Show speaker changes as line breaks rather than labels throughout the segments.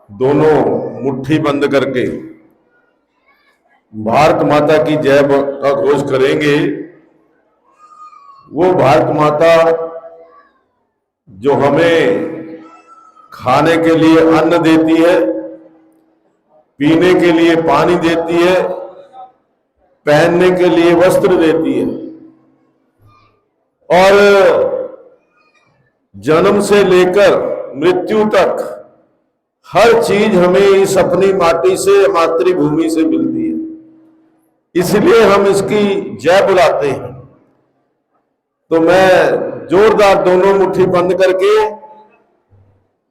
दोनों मुट्ठी बंद करके भारत माता की जय का घोष करेंगे। वो भारत माता जो हमें खाने के लिए अन्न देती है, पीने के लिए पानी देती है, पहनने के लिए वस्त्र देती है, और जन्म से लेकर मृत्यु तक हर चीज हमें इस अपनी माटी से, मातृभूमि से मिलती है। इसलिए हम इसकी जय बुलाते हैं। तो मैं जोरदार दोनों मुट्ठी बंद करके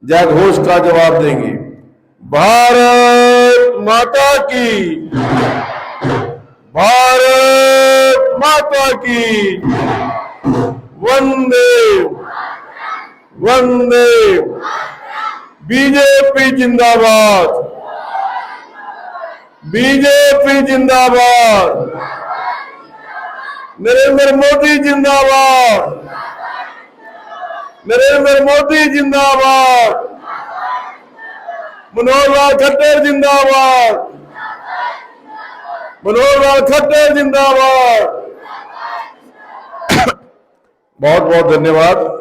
जय घोष का जवाब देंगे। भारत माता की, भारत माता की, वंदे वंदे। बीजेपी जिंदाबाद, बीजेपी जिंदाबाद, नरेंद्र मोदी जिंदाबाद, नरेंद्र मोदी जिंदाबाद, मनोहर लाल खट्टर जिंदाबाद, मनोहर लाल खट्टर जिंदाबाद। बहुत बहुत धन्यवाद।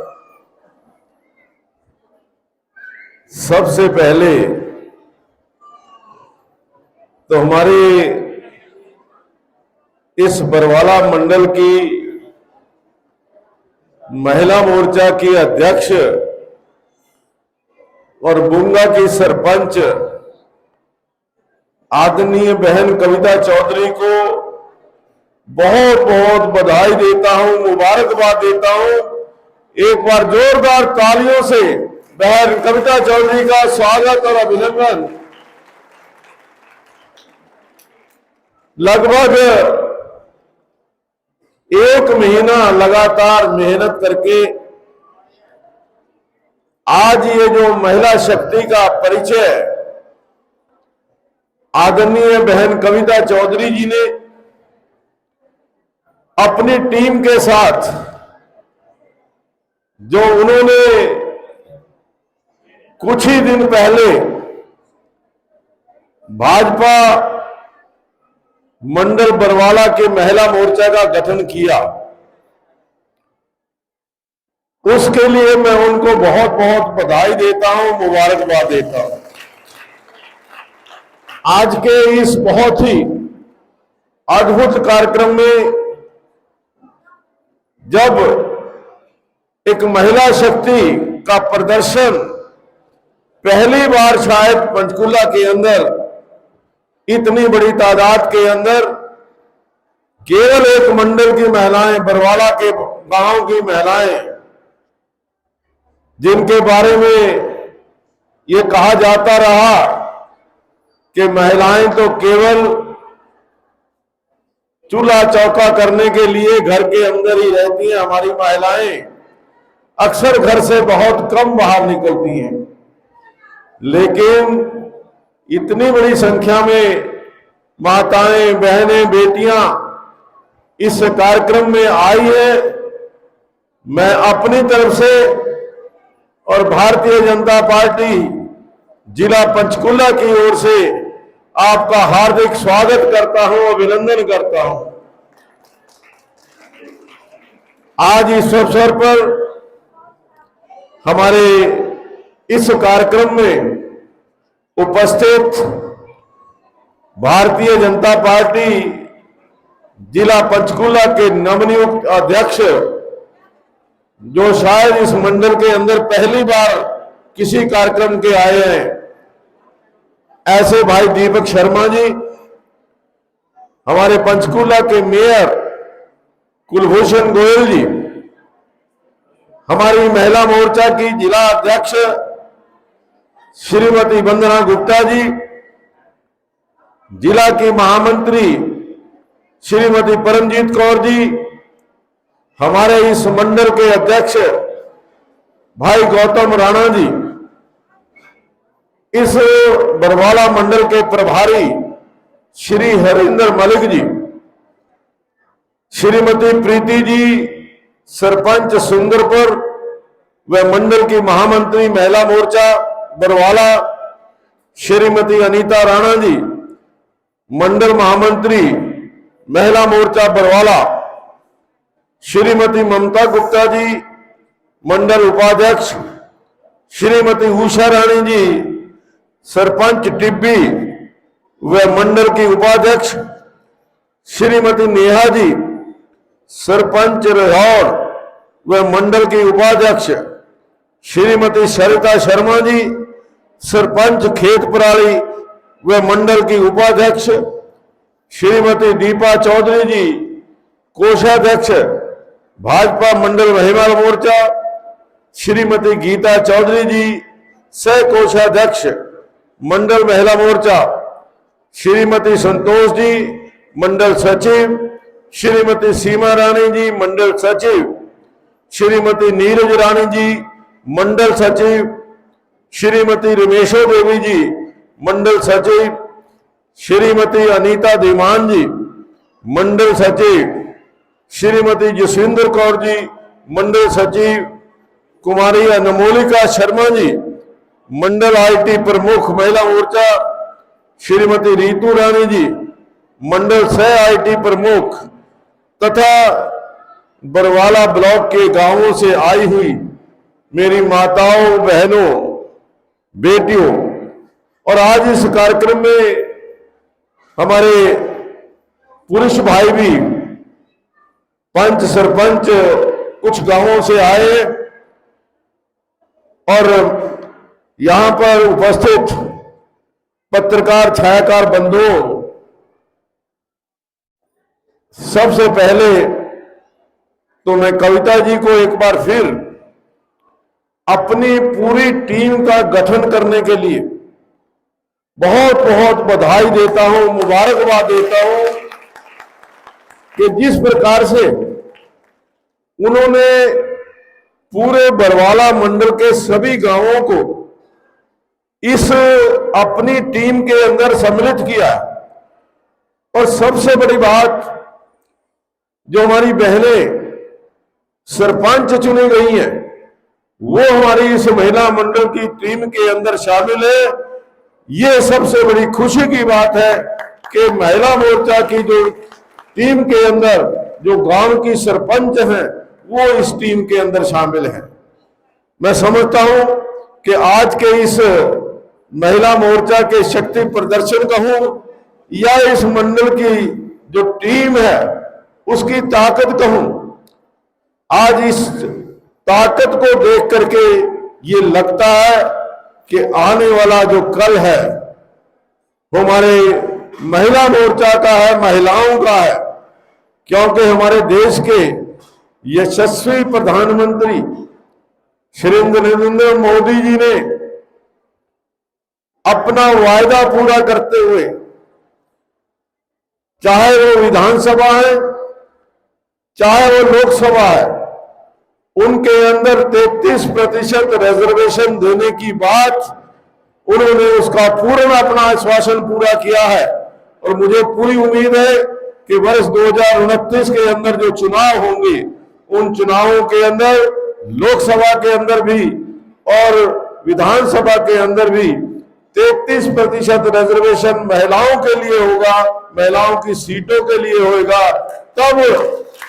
सबसे पहले तो हमारे इस बरवाला मंडल की महिला मोर्चा की अध्यक्ष और बुंगा की सरपंच आदरणीय बहन कविता चौधरी को बहुत बहुत बधाई देता हूं, मुबारकबाद देता हूं। एक बार जोरदार तालियों से बहन कविता चौधरी का स्वागत और अभिनंदन। लगभग 1 महीना लगातार मेहनत करके आज ये जो महिला शक्ति का परिचय आदरणीय बहन कविता चौधरी जी ने अपनी टीम के साथ जो उन्होंने कुछ ही दिन पहले भाजपा मंडल बरवाला के महिला मोर्चा का गठन किया, उसके लिए मैं उनको बहुत बहुत बधाई देता हूं, मुबारकबाद देता हूं। आज के इस बहुत ही अद्भुत कार्यक्रम में जब एक महिला शक्ति का प्रदर्शन पहली बार शायद पंचकुला के अंदर इतनी बड़ी तादाद के अंदर केवल एक मंडल की महिलाएं, बरवाला के गांव की महिलाएं, जिनके बारे में ये कहा जाता रहा कि महिलाएं तो केवल चूल्हा चौका करने के लिए घर के अंदर ही रहती हैं, हमारी महिलाएं अक्सर घर से बहुत कम बाहर निकलती हैं। लेकिन इतनी बड़ी संख्या में माताएं, बहनें, बेटियां इस कार्यक्रम में आई है। मैं अपनी तरफ से और भारतीय जनता पार्टी जिला पंचकुला की ओर से आपका हार्दिक स्वागत करता हूं, अभिनंदन करता हूं। आज इस अवसर पर हमारे इस कार्यक्रम में उपस्थित भारतीय जनता पार्टी जिला पंचकुला के नवनियुक्त अध्यक्ष, जो शायद इस मंडल के अंदर पहली बार किसी कार्यक्रम के आए हैं, ऐसे भाई दीपक शर्मा जी, हमारे पंचकुला के मेयर कुलभूषण गोयल जी, हमारी महिला मोर्चा की जिला अध्यक्ष श्रीमती वंदना गुप्ता जी, जिला की महामंत्री श्रीमती परमजीत कौर जी, हमारे इस मंडल के अध्यक्ष भाई गौतम राणा जी, इस बरवाला मंडल के प्रभारी श्री हरिंदर मलिक जी, श्रीमती प्रीति जी सरपंच सुंदरपुर व मंडल की महामंत्री महिला मोर्चा बरवाला, श्रीमती अनीता राणा जी, मंडल महामंत्री महिला मोर्चा बरवाला, श्रीमती ममता गुप्ता जी, मंडल उपाध्यक्ष, श्रीमती उषा रानी जी, सरपंच टिब्बी व मंडल की उपाध्यक्ष, श्रीमती नेहा जी, सरपंच रेहौर व मंडल की उपाध्यक्ष, श्रीमती सरिता शर्मा जी, सरपंच खेत पराली व मंडल की उपाध्यक्ष, श्रीमती दीपा चौधरी जी, कोषाध्यक्ष भाजपा मंडल महिला मोर्चा, श्रीमती गीता चौधरी जी, सह कोषाध्यक्ष मंडल महिला मोर्चा, श्रीमती संतोष जी, मंडल सचिव, श्रीमती सीमा रानी जी, मंडल सचिव, श्रीमती नीरज रानी जी, मंडल सचिव, श्रीमती रमेशो देवी जी, मंडल सचिव, श्रीमती अनीता धीमान जी, मंडल सचिव, श्रीमती जसविंदर कौर जी, मंडल सचिव, कुमारी अनमोलिका शर्मा जी, मंडल आईटी प्रमुख महिला मोर्चा, श्रीमती रीतू रानी जी, मंडल सह आईटी प्रमुख तथा बरवाला ब्लॉक के गांवों से आई हुई मेरी माताओं, बहनों, बेटियों, और आज इस कार्यक्रम में हमारे पुरुष भाई भी, पंच सरपंच कुछ गांवों से आए और यहां पर उपस्थित पत्रकार, छायाकार बंधुओं, सबसे पहले तो मैं कविता जी को एक बार फिर अपनी पूरी टीम का गठन करने के लिए बहुत बहुत बधाई देता हूं, मुबारकबाद देता हूं कि जिस प्रकार से उन्होंने पूरे बरवाला मंडल के सभी गांवों को इस अपनी टीम के अंदर सम्मिलित किया। और सबसे बड़ी बात, जो हमारी बहनें सरपंच चुनी गई हैं, वो हमारी इस महिला मंडल की टीम के अंदर शामिल है। ये सबसे बड़ी खुशी की बात है कि महिला मोर्चा की जो टीम के अंदर जो गांव की सरपंच हैं, वो इस टीम के अंदर शामिल हैं। मैं समझता हूं कि आज के इस महिला मोर्चा के शक्ति प्रदर्शन कहूं या इस मंडल की जो टीम है उसकी ताकत कहूं, आज इस ताकत को देख करके ये लगता है कि आने वाला जो कल है वो हमारे महिला मोर्चा का है, महिलाओं का है। क्योंकि हमारे देश के यशस्वी प्रधानमंत्री श्री नरेंद्र मोदी जी ने अपना वायदा पूरा करते हुए, चाहे वो विधानसभा है चाहे वो लोकसभा है, उनके अंदर 33% रिजर्वेशन देने की बात, उन्होंने उसका पूर्ण अपना आश्वासन पूरा किया है। और मुझे पूरी उम्मीद है कि वर्ष 2029 के अंदर जो चुनाव होंगे, उन चुनावों के अंदर लोकसभा के अंदर भी और विधानसभा के अंदर भी 33% रिजर्वेशन महिलाओं के लिए होगा, महिलाओं की सीटों के लिए होगा। तब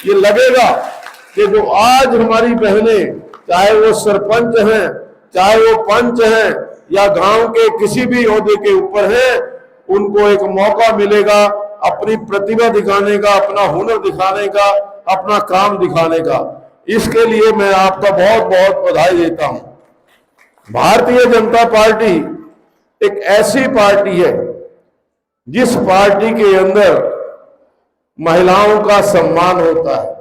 ये लगेगा कि जो आज हमारी बहनें, चाहे वो सरपंच हैं, चाहे वो पंच हैं या गांव के किसी भी ओहदे के ऊपर हैं, उनको एक मौका मिलेगा अपनी प्रतिभा दिखाने का, अपना हुनर दिखाने का, अपना काम दिखाने का। इसके लिए मैं आपका बहुत बहुत बधाई देता हूं। भारतीय जनता पार्टी एक ऐसी पार्टी है जिस पार्टी के अंदर महिलाओं का सम्मान होता है,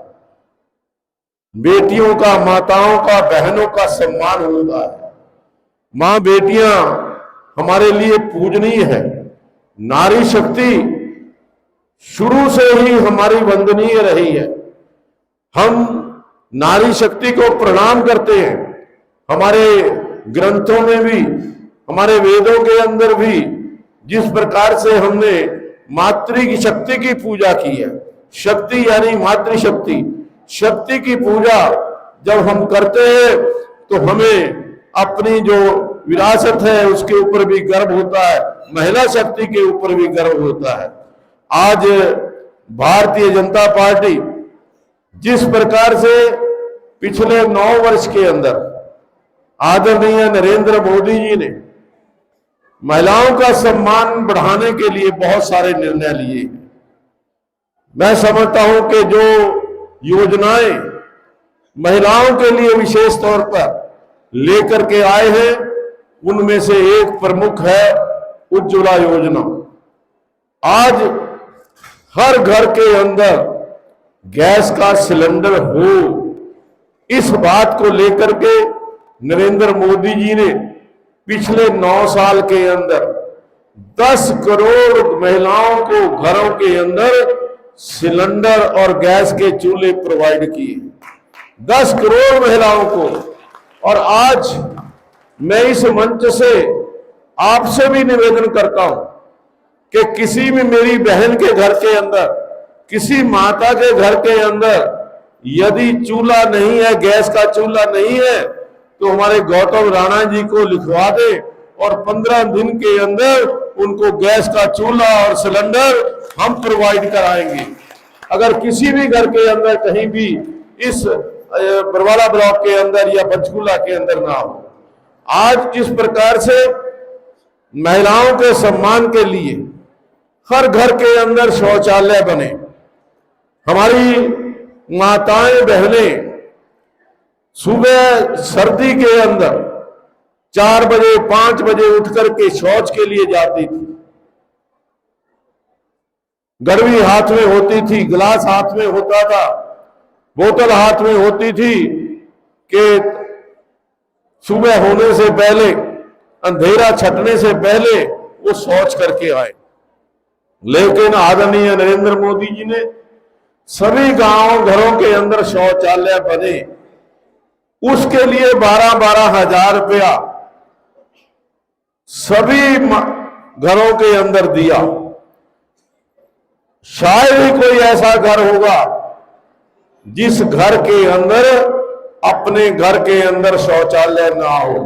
बेटियों का, माताओं का, बहनों का सम्मान होता है। मां बेटियां हमारे लिए पूजनीय है। नारी शक्ति शुरू से ही हमारी वंदनीय रही है। हम नारी शक्ति को प्रणाम करते हैं। हमारे ग्रंथों में भी, हमारे वेदों के अंदर भी जिस प्रकार से हमने मातृ की शक्ति की पूजा की है, शक्ति यानी मातृशक्ति, शक्ति की पूजा जब हम करते हैं तो हमें अपनी जो विरासत है उसके ऊपर भी गर्व होता है, महिला शक्ति के ऊपर भी गर्व होता है। आज भारतीय जनता पार्टी जिस प्रकार से पिछले 9 वर्ष के अंदर आदरणीय नरेंद्र मोदी जी ने महिलाओं का सम्मान बढ़ाने के लिए बहुत सारे निर्णय लिए, मैं समझता हूं कि जो योजनाएं महिलाओं के लिए विशेष तौर पर लेकर के आए हैं उनमें से एक प्रमुख है उज्ज्वला योजना। आज हर घर के अंदर गैस का सिलेंडर हो, इस बात को लेकर के नरेंद्र मोदी जी ने पिछले 9 साल के अंदर 10 करोड़ महिलाओं को घरों के अंदर सिलेंडर और गैस के चूल्हे प्रोवाइड किए, 10 करोड़ महिलाओं को। और आज मैं इस मंच से आपसे भी निवेदन करता हूं कि किसी भी मेरी बहन के घर के अंदर, किसी माता के घर के अंदर यदि चूल्हा नहीं है, गैस का चूल्हा नहीं है, तो हमारे गौतम राणा जी को लिखवा दे और 15 दिन के अंदर उनको गैस का चूल्हा और सिलेंडर हम प्रोवाइड कराएंगे। अगर किसी भी घर के अंदर कहीं भी इस बरवाला ब्लॉक के अंदर या पंचकूला के अंदर ना हो, आज जिस प्रकार से महिलाओं के सम्मान के लिए हर घर के अंदर शौचालय बने, हमारी माताएं बहनें सुबह सर्दी के अंदर 4 बजे 5 बजे उठ करके शौच के लिए जाती थी, गड़वी हाथ में होती थी, गिलास हाथ में होता था, बोतल हाथ में होती थी कि सुबह होने से पहले, अंधेरा छटने से पहले वो शौच करके आए। लेकिन आदरणीय नरेंद्र मोदी जी ने सभी गांव घरों के अंदर शौचालय बने, उसके लिए 12-12 हजार रुपया सभी घरों के अंदर दिया। शायद ही कोई ऐसा घर होगा जिस घर के अंदर अपने घर के अंदर शौचालय ना हो।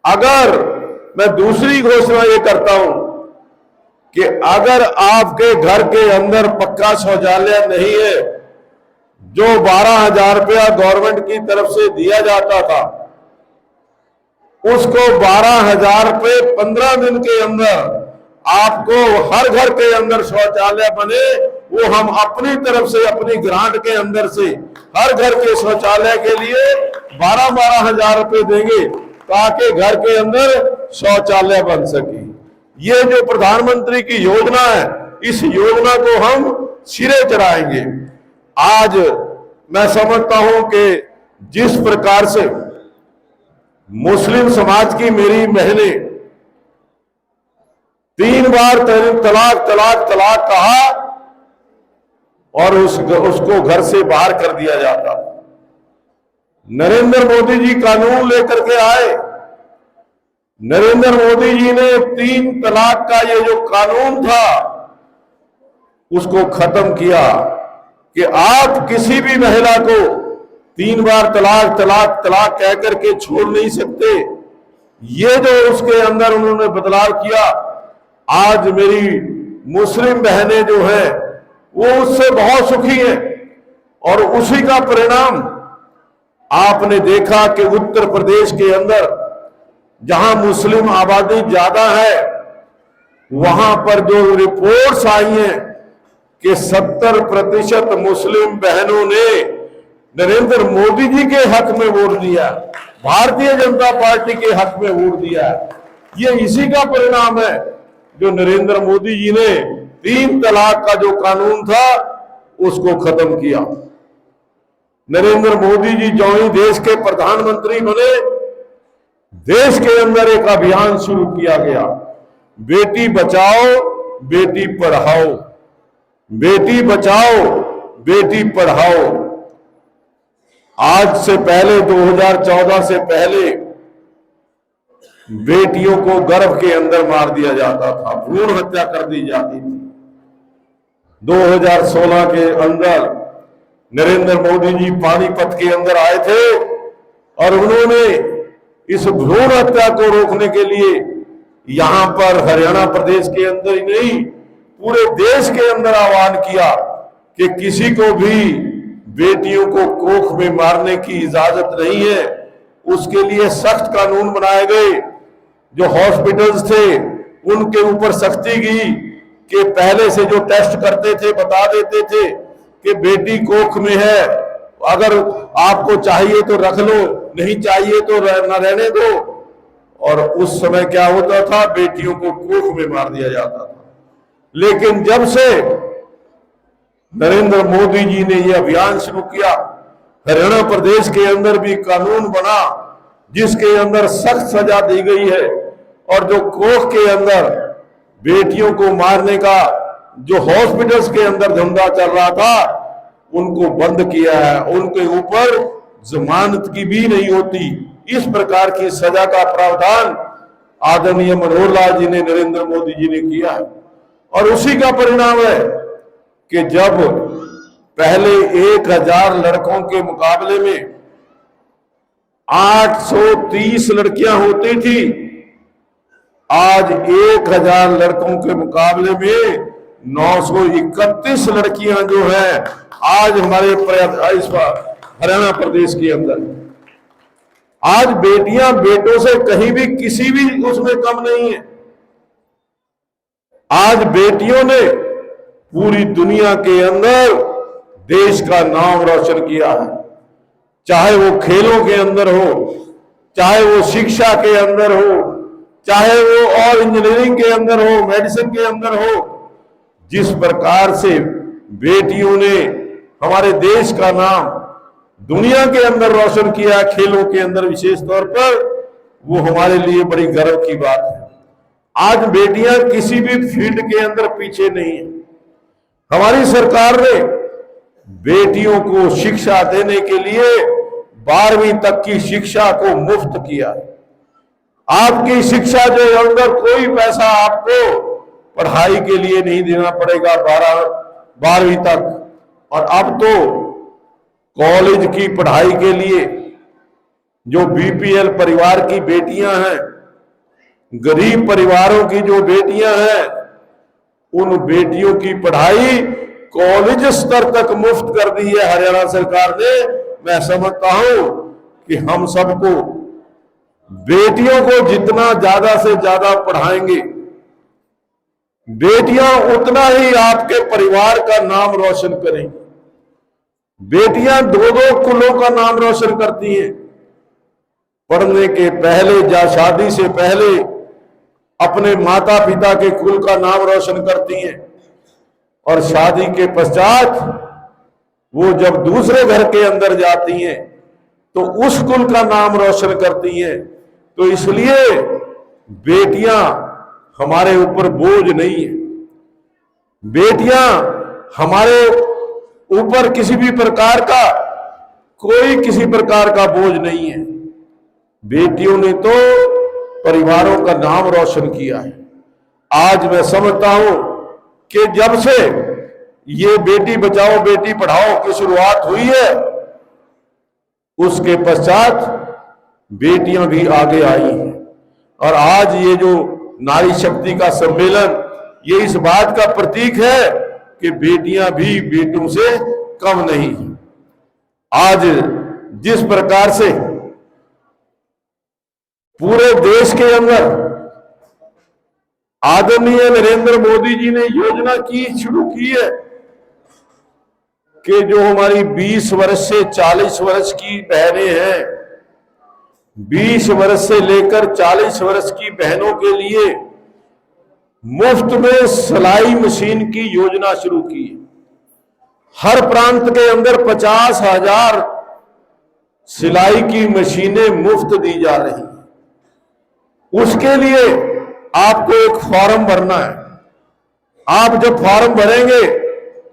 अगर मैं दूसरी घोषणा ये करता हूं कि अगर आपके घर के अंदर पक्का शौचालय नहीं है, जो 12,000 रुपया गवर्नमेंट की तरफ से दिया जाता था, उसको 12,000 रुपये 15 दिन के अंदर आपको हर घर के अंदर शौचालय बने, वो हम अपनी तरफ से अपनी ग्रांट के अंदर से हर घर के शौचालय के लिए 12-12 हजार रुपये देंगे ताकि घर के अंदर शौचालय बन सके। ये जो प्रधानमंत्री की योजना है, इस योजना को हम सिरे चढ़ाएंगे। आज मैं समझता हूं कि जिस प्रकार से मुस्लिम समाज की मेरी बहनें 3 बार तलाक तलाक तलाक कहा और उसको घर से बाहर कर दिया जाता, नरेंद्र मोदी जी कानून लेकर के आए। नरेंद्र मोदी जी ने 3 तलाक का ये जो कानून था उसको खत्म किया कि आप किसी भी महिला को 3 बार तलाक तलाक तलाक कह करके छोड़ नहीं सकते। ये जो उसके अंदर उन्होंने बदलाव किया, आज मेरी मुस्लिम बहनें जो हैं वो उससे बहुत सुखी हैं। और उसी का परिणाम आपने देखा कि उत्तर प्रदेश के अंदर जहां मुस्लिम आबादी ज्यादा है, वहां पर जो रिपोर्ट्स आई हैं कि 70% मुस्लिम बहनों ने नरेंद्र मोदी जी के हक में वोट दिया, भारतीय जनता पार्टी के हक में वोट दिया। ये इसी का परिणाम है जो नरेंद्र मोदी जी ने 3 तलाक का जो कानून था उसको खत्म किया। नरेंद्र मोदी जी जो ही देश के प्रधानमंत्री बने, देश के अंदर एक अभियान शुरू किया गया, बेटी बचाओ बेटी पढ़ाओ, बेटी बचाओ बेटी पढ़ाओ। आज से पहले 2014 से पहले बेटियों को गर्भ के अंदर मार दिया जाता था, भ्रूण हत्या कर दी जाती थी। 2016 के अंदर नरेंद्र मोदी जी पानीपत के अंदर आए थे और उन्होंने इस भ्रूण हत्या को रोकने के लिए यहां पर हरियाणा प्रदेश के अंदर ही नहीं, पूरे देश के अंदर आह्वान किया कि किसी को भी बेटियों को कोख में मारने की इजाजत नहीं है। उसके लिए सख्त कानून बनाए गए। जो हॉस्पिटल्स थे उनके ऊपर सख्ती की कि पहले से जो टेस्ट करते थे बता देते थे कि बेटी कोख में है, अगर आपको चाहिए तो रख लो, नहीं चाहिए तो न रहने दो। और उस समय क्या होता था, बेटियों को कोख में मार दिया जाता था। लेकिन जब से नरेंद्र मोदी जी ने यह अभियान शुरू किया, हरियाणा प्रदेश के अंदर भी कानून बना जिसके अंदर सख्त सजा दी गई है, और जो कोख के अंदर बेटियों को मारने का जो हॉस्पिटल्स के अंदर धंधा चल रहा था उनको बंद किया है। उनके ऊपर जमानत की भी नहीं होती। इस प्रकार की सजा का प्रावधान आदरणीय मनोहर लाल जी ने, नरेंद्र मोदी जी ने किया है। और उसी का परिणाम है कि जब पहले 1000 लड़कों के मुकाबले में 830 लड़कियां होती थी, आज 1000 लड़कों के मुकाबले में 931 लड़कियां जो है आज हमारे हरियाणा प्रदेश के अंदर। आज बेटियां बेटों से कहीं भी किसी भी उसमें कम नहीं है। आज बेटियों ने पूरी दुनिया के अंदर देश का नाम रोशन किया है, चाहे वो खेलों के अंदर हो, चाहे वो शिक्षा के अंदर हो, चाहे वो और इंजीनियरिंग के अंदर हो, मेडिसिन के अंदर हो। जिस प्रकार से बेटियों ने हमारे देश का नाम दुनिया के अंदर रोशन किया, खेलों के अंदर विशेष तौर पर, वो हमारे लिए बड़ी गर्व की बात है। आज बेटियां किसी भी फील्ड के अंदर पीछे नहीं है। हमारी सरकार ने बेटियों को शिक्षा देने के लिए 12वीं तक की शिक्षा को मुफ्त किया है। आपकी शिक्षा जो अंदर कोई पैसा आपको पढ़ाई के लिए नहीं देना पड़ेगा 12वीं तक। और अब तो कॉलेज की पढ़ाई के लिए जो बीपीएल परिवार की बेटियां हैं, गरीब परिवारों की जो बेटियां हैं, उन बेटियों की पढ़ाई कॉलेज स्तर तक मुफ्त कर दी है हरियाणा सरकार ने। मैं समझता हूं कि हम सबको बेटियों को जितना ज्यादा से ज्यादा पढ़ाएंगे, बेटियां उतना ही आपके परिवार का नाम रोशन करेंगी। बेटियां 2-2 कुलों का नाम रोशन करती हैं। पढ़ने के पहले या शादी से पहले अपने माता पिता के कुल का नाम रोशन करती हैं, और शादी के पश्चात वो जब दूसरे घर के अंदर जाती हैं तो उस कुल का नाम रोशन करती हैं। तो इसलिए बेटियां हमारे ऊपर बोझ नहीं है। बेटियां हमारे ऊपर किसी भी प्रकार का किसी प्रकार का बोझ नहीं है। बेटियों ने तो परिवारों का नाम रोशन किया है। आज मैं समझता हूं कि जब से ये बेटी बचाओ बेटी पढ़ाओ की शुरुआत हुई है, उसके पश्चात बेटियां भी आगे आई हैं। और आज ये जो नारी शक्ति का सम्मेलन, ये इस बात का प्रतीक है कि बेटियां भी बेटों से कम नहीं है। आज जिस प्रकार से पूरे देश के अंदर आदरणीय नरेंद्र मोदी जी ने योजना शुरू की है कि जो हमारी 20 वर्ष से 40 वर्ष की बहनें हैं, 20 वर्ष से लेकर 40 वर्ष की बहनों के लिए मुफ्त में सिलाई मशीन की योजना शुरू की। हर प्रांत के अंदर 50,000 सिलाई की मशीनें मुफ्त दी जा रही हैं। उसके लिए आपको एक फॉर्म भरना है। आप जब फॉर्म भरेंगे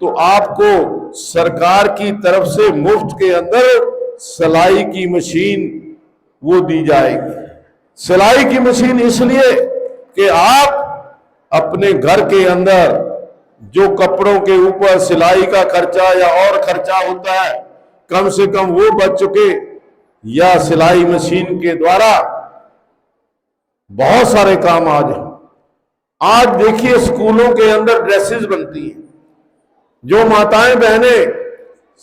तो आपको सरकार की तरफ से मुफ्त के अंदर सिलाई की मशीन वो दी जाएगी। सिलाई की मशीन इसलिए कि आप अपने घर के अंदर जो कपड़ों के ऊपर सिलाई का खर्चा या और खर्चा होता है, कम से कम वो बच चुके, या सिलाई मशीन के द्वारा बहुत सारे काम आज देखिए स्कूलों के अंदर ड्रेसेस बनती हैं। जो माताएं बहनें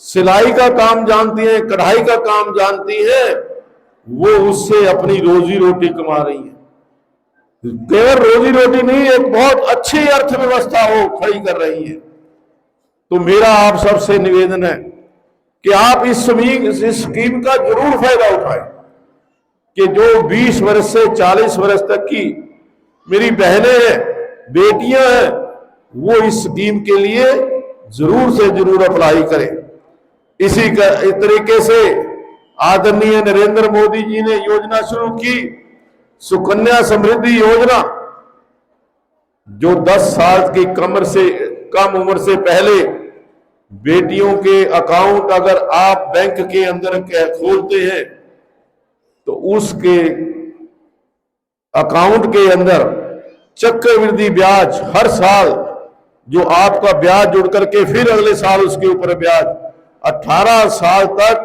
सिलाई का काम जानती हैं, कढ़ाई का काम जानती हैं, वो उससे अपनी रोजी रोटी कमा रही हैं। केवल रोजी रोटी नहीं, एक बहुत अच्छी अर्थव्यवस्था वो खड़ी कर रही है। तो मेरा आप सबसे निवेदन है कि आप इस स्कीम का जरूर फायदा उठाएं कि जो 20 वर्ष से 40 वर्ष तक की मेरी बहनें हैं, बेटियां हैं, वो इस स्कीम के लिए जरूर से जरूर अप्लाई करें। इसी तरीके से आदरणीय नरेंद्र मोदी जी ने योजना शुरू की, सुकन्या समृद्धि योजना, जो 10 साल की कम उम्र से पहले बेटियों के अकाउंट अगर आप बैंक के अंदर खोलते हैं तो उसके अकाउंट के अंदर चक्रवृद्धि ब्याज हर साल जो आपका ब्याज जुड़ करके फिर अगले साल उसके ऊपर ब्याज 18 साल तक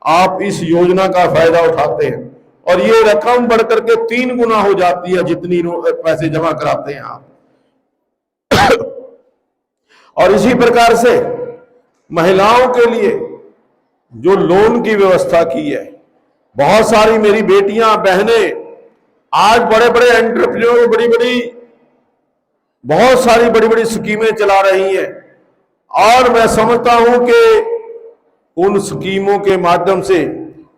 आप इस योजना का फायदा उठाते हैं और ये रकम बढ़ करके 3 गुना हो जाती है जितनी पैसे जमा कराते हैं आप। और इसी प्रकार से महिलाओं के लिए जो लोन की व्यवस्था की है, बहुत सारी मेरी बेटियां बहनें आज बड़े बड़े एंटरप्रेन्योर बहुत सारी बड़ी बड़ी स्कीमें चला रही हैं और मैं समझता हूं कि उन स्कीमों के माध्यम से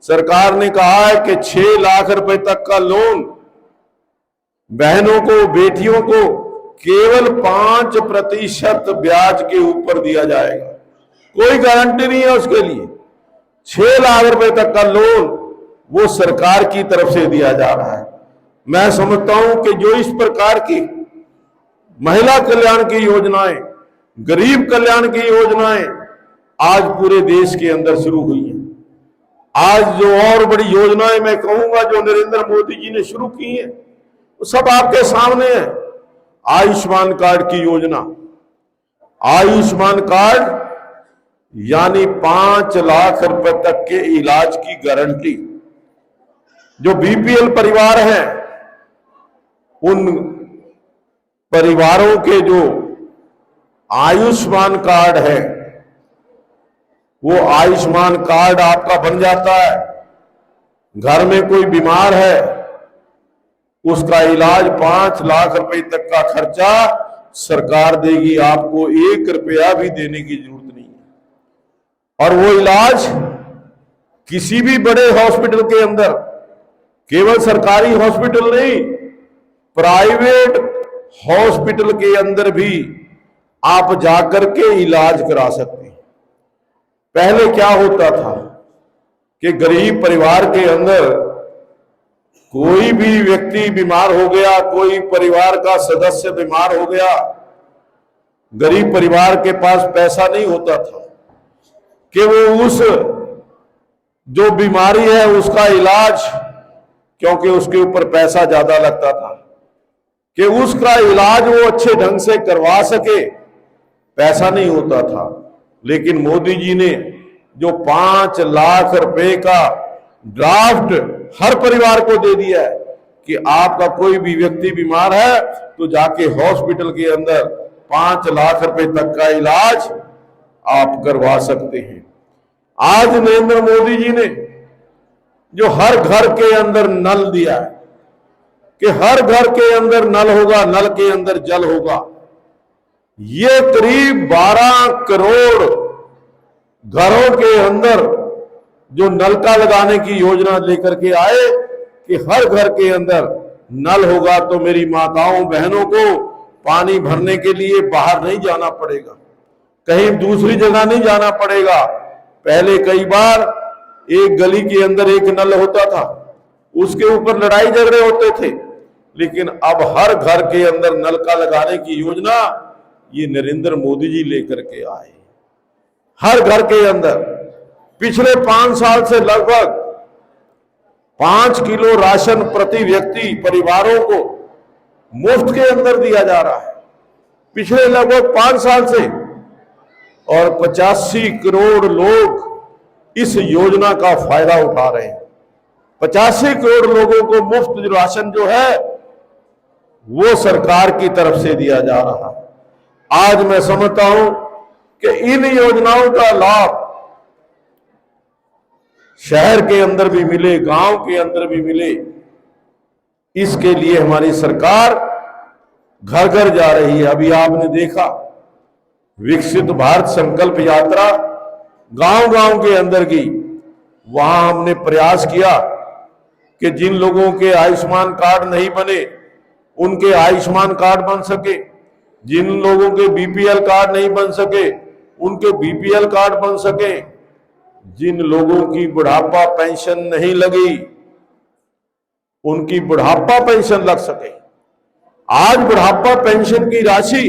सरकार ने कहा है कि 6 लाख रुपए तक का लोन बहनों को, बेटियों को केवल 5% ब्याज के ऊपर दिया जाएगा। कोई गारंटी नहीं है उसके लिए। 6 लाख रुपए तक का लोन वो सरकार की तरफ से दिया जा रहा है। मैं समझता हूं कि जो इस प्रकार की महिला कल्याण की योजनाएं, गरीब कल्याण की योजनाएं आज पूरे देश के अंदर शुरू हुई हैं। आज जो और बड़ी योजनाएं मैं कहूंगा जो नरेंद्र मोदी जी ने शुरू की हैं वो सब आपके सामने है। आयुष्मान कार्ड की योजना, आयुष्मान कार्ड यानी 5 लाख रुपए तक के इलाज की गारंटी। जो बीपीएल परिवार हैं उन परिवारों के जो आयुष्मान कार्ड है वो आयुष्मान कार्ड आपका बन जाता है। घर में कोई बीमार है उसका इलाज 5 लाख रुपए तक का खर्चा सरकार देगी, आपको 1 रुपया भी देने की जरूरत नहीं है। और वो इलाज किसी भी बड़े हॉस्पिटल के अंदर, केवल सरकारी हॉस्पिटल नहीं, प्राइवेट हॉस्पिटल के अंदर भी आप जाकर के इलाज करा सकते हैं। पहले क्या होता था कि गरीब परिवार के अंदर कोई भी व्यक्ति बीमार हो गया, कोई परिवार का सदस्य बीमार हो गया, गरीब परिवार के पास पैसा नहीं होता था कि वो उस जो बीमारी है उसका इलाज, क्योंकि उसके ऊपर पैसा ज्यादा लगता था, कि उसका इलाज वो अच्छे ढंग से करवा सके, पैसा नहीं होता था। लेकिन मोदी जी ने जो 5 लाख रुपए का ड्राफ्ट हर परिवार को दे दिया है कि आपका कोई भी व्यक्ति बीमार है तो जाके हॉस्पिटल के अंदर 5 लाख रुपए तक का इलाज आप करवा सकते हैं। आज नरेंद्र मोदी जी ने जो हर घर के अंदर नल दिया है कि हर घर के अंदर नल होगा, नल के अंदर जल होगा, ये करीब 12 करोड़ घरों के अंदर जो नलका लगाने की योजना लेकर के आए कि हर घर के अंदर नल होगा तो मेरी माताओं बहनों को पानी भरने के लिए बाहर नहीं जाना पड़ेगा, कहीं दूसरी जगह नहीं जाना पड़ेगा। पहले कई बार एक गली के अंदर एक नल होता था, उसके ऊपर लड़ाई झगड़े होते थे, लेकिन अब हर घर के अंदर नलका लगाने की योजना ये नरेंद्र मोदी जी लेकर के आए। हर घर के अंदर पिछले 5 साल से लगभग 5 किलो राशन प्रति व्यक्ति परिवारों को मुफ्त के अंदर दिया जा रहा है, पिछले लगभग 5 साल से। और 85 करोड़ लोग इस योजना का फायदा उठा रहे हैं। 85 करोड़ लोगों को मुफ्त राशन जो है वो सरकार की तरफ से दिया जा रहा है। आज मैं समझता हूं कि इन योजनाओं का लाभ शहर के अंदर भी मिले, गांव के अंदर भी मिले, इसके लिए हमारी सरकार घर घर जा रही है। अभी आपने देखा विकसित भारत संकल्प यात्रा गांव गांव के अंदर की, वहां हमने प्रयास किया कि जिन लोगों के आयुष्मान कार्ड नहीं बने उनके आयुष्मान कार्ड बन सके, जिन लोगों के बीपीएल कार्ड नहीं बन सके उनके बीपीएल कार्ड बन सके, जिन लोगों की बुढ़ापा पेंशन नहीं लगी उनकी बुढ़ापा पेंशन लग सके। आज बुढ़ापा पेंशन की राशि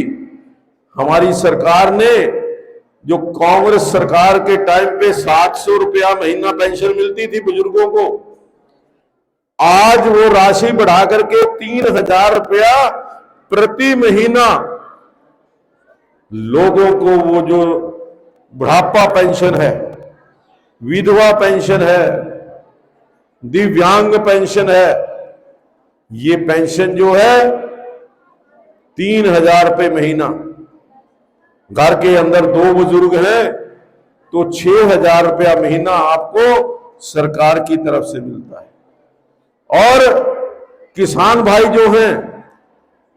हमारी सरकार ने, जो कांग्रेस सरकार के टाइम पे 700 रुपया महीना पेंशन मिलती थी बुजुर्गों को, आज वो राशि बढ़ा करके 3000 रुपया प्रति महीना लोगों को, वो जो बुढ़ापा पेंशन है, विधवा पेंशन है, दिव्यांग पेंशन है, ये पेंशन जो है 3000 रुपये महीना। घर के अंदर 2 बुजुर्ग हैं तो 6000 रुपया महीना आपको सरकार की तरफ से मिलता है। और किसान भाई जो हैं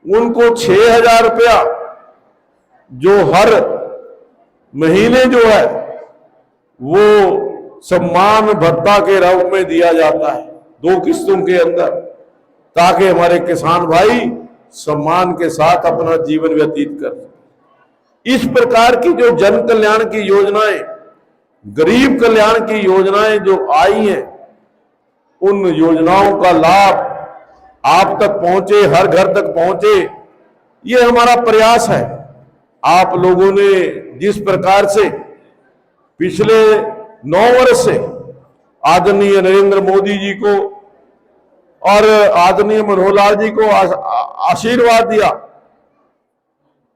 उनको 6000 रुपया जो हर महीने जो है वो सम्मान भत्ता के रूप में दिया जाता है 2 किस्तों के अंदर, ताकि हमारे किसान भाई सम्मान के साथ अपना जीवन व्यतीत कर सकें। इस प्रकार की जो जन कल्याण की योजनाएं, गरीब कल्याण की योजनाएं जो आई हैं, उन योजनाओं का लाभ आप तक पहुंचे, हर घर तक पहुंचे, ये हमारा प्रयास है। आप लोगों ने जिस प्रकार से पिछले 9 वर्ष से आदरणीय नरेंद्र मोदी जी को और आदरणीय मनोहर लाल जी को आशीर्वाद दिया,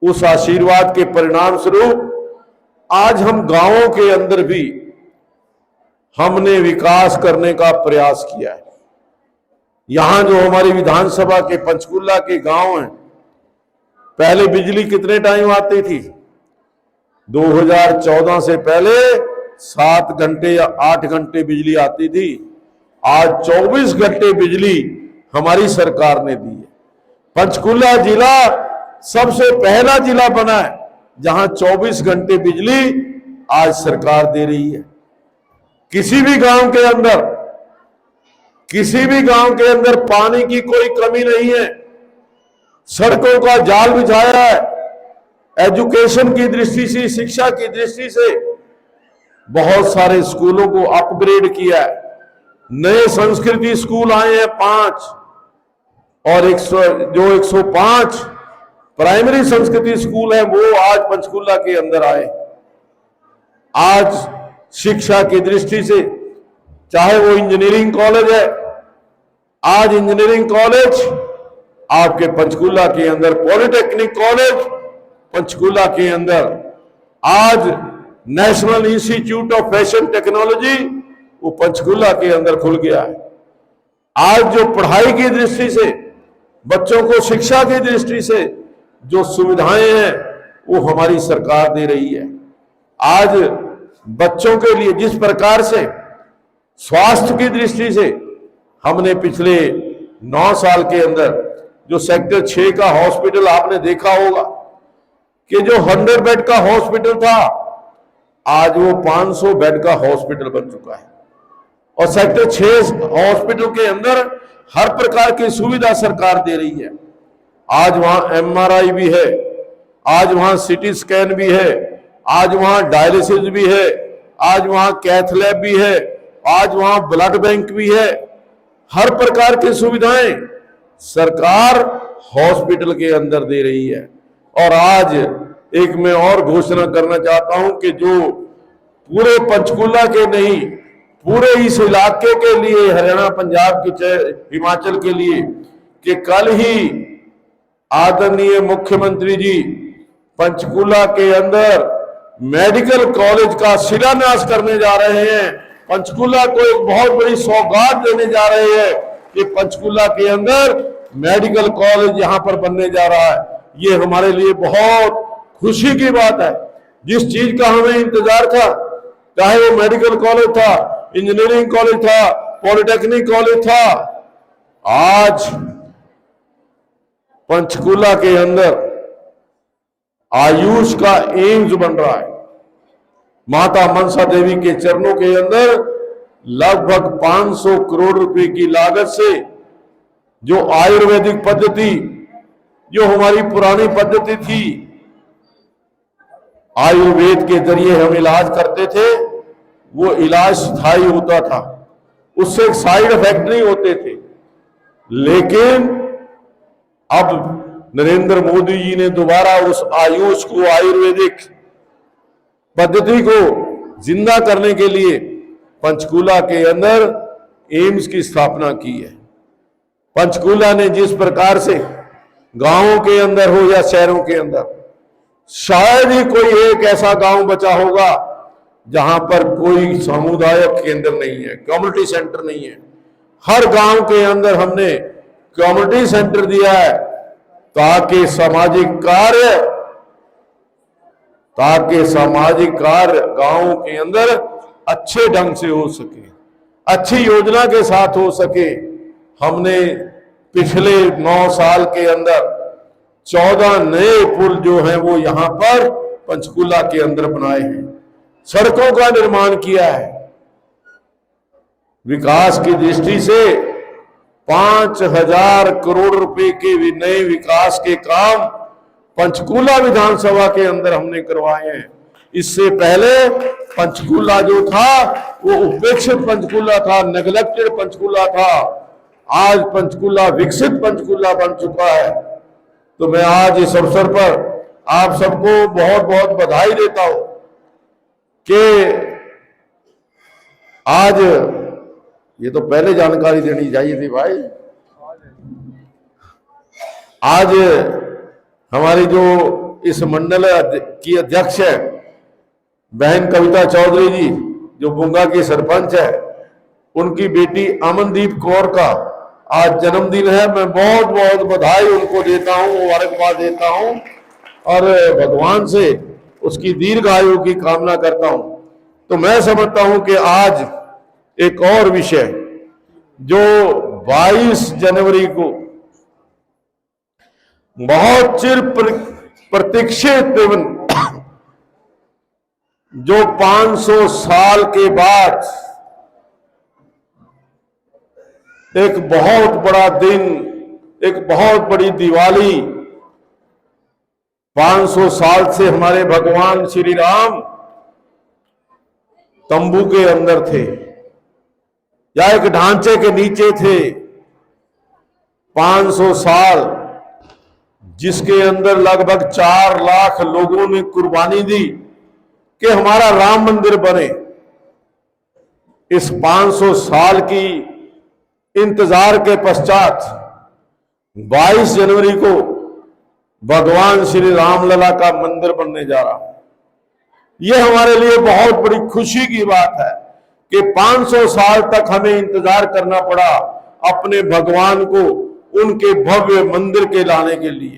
उस आशीर्वाद के परिणाम स्वरूप आज हम गांवों के अंदर भी हमने विकास करने का प्रयास किया है। यहां जो हमारी विधानसभा के पंचकुला के गांव हैं, पहले बिजली कितने टाइम आती थी? 2014 से पहले 7 घंटे या 8 घंटे बिजली आती थी। आज 24 घंटे बिजली हमारी सरकार ने दी है। पंचकुला जिला सबसे पहला जिला बना है जहां 24 घंटे बिजली आज सरकार दे रही है। किसी भी गांव के अंदर पानी की कोई कमी नहीं है। सड़कों का जाल बिछाया है। एजुकेशन की दृष्टि से, शिक्षा की दृष्टि से बहुत सारे स्कूलों को अपग्रेड किया है। नए संस्कृति स्कूल आए हैं 5, और 105 प्राइमरी संस्कृति स्कूल है वो आज पंचकुला के अंदर आए। आज शिक्षा की दृष्टि से, चाहे वो इंजीनियरिंग कॉलेज है, आज इंजीनियरिंग कॉलेज आपके पंचकुला के अंदर, पॉलिटेक्निक कॉलेज पंचकुला के अंदर, आज national institute of fashion technology वो पंचकुला के अंदर खुल गया है। आज जो पढ़ाई की दृष्टि से, बच्चों को शिक्षा की दृष्टि से जो सुविधाएं हैं वो हमारी सरकार दे रही है। आज बच्चों के लिए जिस प्रकार से स्वास्थ्य की दृष्टि से हमने पिछले 9 साल के अंदर जो सेक्टर 6 का हॉस्पिटल आपने देखा होगा कि जो 100 बेड का हॉस्पिटल था, आज वो 500 बेड का हॉस्पिटल बन चुका है। और सेक्टर 6 हॉस्पिटल के अंदर हर प्रकार की सुविधा सरकार दे रही है। आज वहां एमआरआई भी है, आज वहां सीटी स्कैन भी है, आज वहां डायलिसिस भी है, आज वहां कैथ लैब भी है, आज वहां ब्लड बैंक भी है। हर प्रकार की सुविधाएं सरकार हॉस्पिटल के अंदर दे रही है। और आज एक मैं और घोषणा करना चाहता हूं कि जो पूरे पंचकुला के नहीं, पूरे इस इलाके के लिए, हरियाणा, पंजाब के, हिमाचल के लिए, कि कल ही आदरणीय मुख्यमंत्री जी पंचकुला के अंदर मेडिकल कॉलेज का शिलान्यास करने जा रहे हैं। पंचकुला को एक बहुत बड़ी सौगात देने जा रहे हैं कि पंचकुला के अंदर मेडिकल कॉलेज यहाँ पर बनने जा रहा है। ये हमारे लिए बहुत खुशी की बात है। जिस चीज का हमें इंतजार था, चाहे वो मेडिकल कॉलेज था, इंजीनियरिंग कॉलेज था, पॉलिटेक्निक कॉलेज था, आज पंचकूला के अंदर आयुष का एम्स बन रहा है। माता मनसा देवी के चरणों के अंदर लगभग 500 करोड़ रुपए की लागत से जो आयुर्वेदिक पद्धति, जो हमारी पुरानी पद्धति थी, आयुर्वेद के जरिए हम इलाज करते थे, वो इलाज स्थायी होता था, उससे साइड इफेक्ट नहीं होते थे। लेकिन अब नरेंद्र मोदी जी ने दोबारा उस आयुष को, आयुर्वेदिक पद्धति को जिंदा करने के लिए पंचकूला के अंदर एम्स की स्थापना की है। पंचकूला ने जिस प्रकार से गांवों के अंदर हो या शहरों के अंदर, शायद ही कोई एक ऐसा गांव बचा होगा जहां पर कोई सामुदायिक केंद्र नहीं है, कम्युनिटी सेंटर नहीं है। हर गांव के अंदर हमने कम्युनिटी सेंटर दिया है ताकि सामाजिक कार्य गांवों के अंदर अच्छे ढंग से हो सके, अच्छी योजना के साथ हो सके। हमने पिछले 9 साल के अंदर 14 नए पुल जो हैं वो यहां पर पंचकूला के अंदर बनाए हैं, सड़कों का निर्माण किया है। विकास की दृष्टि से 5000 करोड़ रुपए के नए विकास के काम पंचकूला विधानसभा के अंदर हमने करवाए हैं। इससे पहले पंचकूला जो था वो उपेक्षित पंचकूला था, नेग्लेक्टेड पंचकूला था। आज पंचकूला विकसित पंचकूला बन चुका है। तो मैं आज इस अवसर पर आप सबको बहुत बहुत बधाई देता हूं कि आज, ये तो पहले जानकारी देनी चाहिए थी भाई, आज हमारी जो इस मंडल की अध्यक्ष है बहन कविता चौधरी जी, जो बुंगा की सरपंच है, उनकी बेटी अमनदीप कौर का आज जन्मदिन है। मैं बहुत बहुत बधाई उनको देता हूं, मुबारकबाद देता हूं और भगवान से उसकी दीर्घायु की कामना करता हूं। तो मैं समझता हूं कि आज एक और विषय जो 22 जनवरी को बहुत चिर प्रतीक्षित जो 500 साल के बाद एक बहुत बड़ा दिन, एक बहुत बड़ी दिवाली, 500 साल से हमारे भगवान श्री राम तंबू के अंदर थे या एक ढांचे के नीचे थे। 500 साल जिसके अंदर लगभग 4 लाख लोगों ने कुर्बानी दी कि हमारा राम मंदिर बने। इस 500 साल की इंतजार के पश्चात 22 जनवरी को भगवान श्री रामलला का मंदिर बनने जा रहा है। यह हमारे लिए बहुत बड़ी खुशी की बात है कि 500 साल तक हमें इंतजार करना पड़ा अपने भगवान को उनके भव्य मंदिर के लाने के लिए।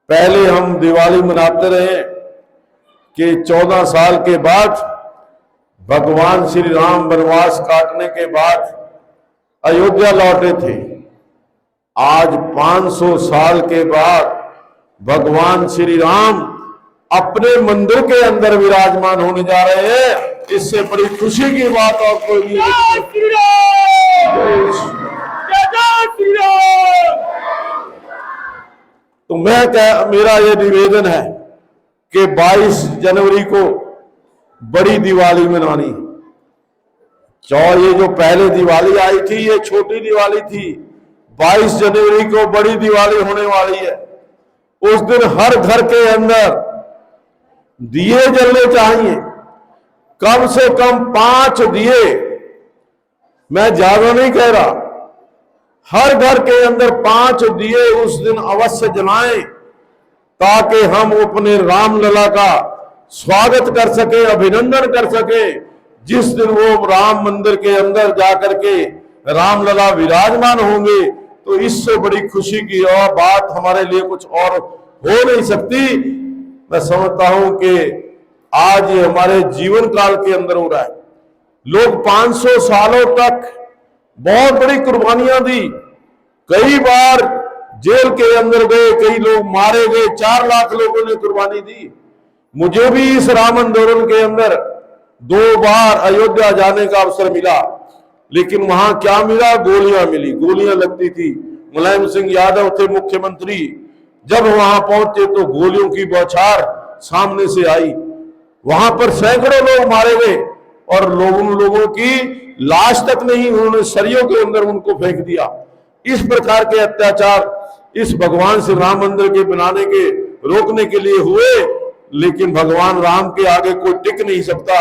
पहले हम दिवाली मनाते रहे कि 14 साल के बाद भगवान श्री राम वनवास काटने के बाद अयोध्या लौटे थे। आज 500 साल के बाद भगवान श्री राम अपने मंदिर के अंदर विराजमान होने जा रहे हैं। इससे बड़ी खुशी की बात और कोई नहीं। तो मेरा ये निवेदन है कि 22 जनवरी को बड़ी दिवाली मनानी। ये जो पहले दिवाली आई थी ये छोटी दिवाली थी, 22 जनवरी को बड़ी दिवाली होने वाली है। उस दिन हर घर के अंदर दिए जलने चाहिए, कम से कम 5 दिए, मैं ज्यादा नहीं कह रहा, हर घर के अंदर 5 दिए उस दिन अवश्य जलाएं ताकि हम अपने रामलला का स्वागत कर सके, अभिनंदन कर सके। जिस दिन वो राम मंदिर के अंदर जाकर के रामलला विराजमान होंगे तो इससे बड़ी खुशी की और बात हमारे लिए कुछ और हो नहीं सकती। मैं समझता हूं कि आज ये हमारे जीवन काल के अंदर हो रहा है। लोग 500 सालों तक बहुत बड़ी कुर्बानियां दी, कई बार जेल के अंदर गए, कई लोग मारे गए, 4 लाख लोगों ने कुर्बानी दी। मुझे भी इस राम आंदोलन के अंदर 2 बार अयोध्या जाने का अवसर मिला, लेकिन वहां क्या मिला? गोलियां मिली, गोलियां लगती थी। मुलायम सिंह यादव थे मुख्यमंत्री, जब वहां पहुंचे तो गोलियों की बौछार सामने से आई। वहां पर सैकड़ों लोग मारे गए और लोगों की लाश तक नहीं, उन्होंने सरियों के अंदर उनको फेंक दिया। इस प्रकार के अत्याचार इस भगवान श्री राम मंदिर के बनाने के रोकने के लिए हुए, लेकिन भगवान राम के आगे कोई टिक नहीं सकता।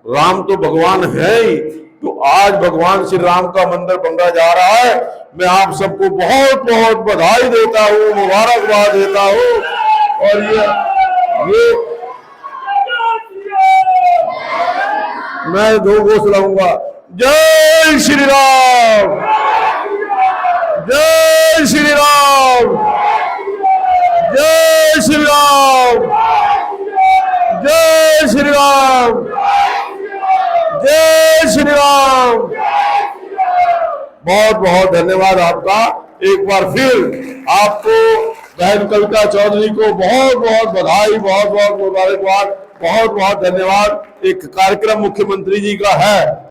राम तो भगवान है ही। तो आज भगवान श्री राम का मंदिर बनता जा रहा है। मैं आप सबको बहुत बहुत बधाई देता हूँ, मुबारकबाद देता हूँ। और ये मैं 2 घोष लाऊंगा। जय श्री राम, जय श्री राम, जय श्री राम, जय श्री राम, जय श्री राम। बहुत बहुत धन्यवाद आपका। एक बार फिर आपको, बहन कविता चौधरी को बहुत बहुत बधाई, बहुत बहुत मुबारकबाद, बहुत बहुत धन्यवाद। एक कार्यक्रम मुख्यमंत्री जी का है।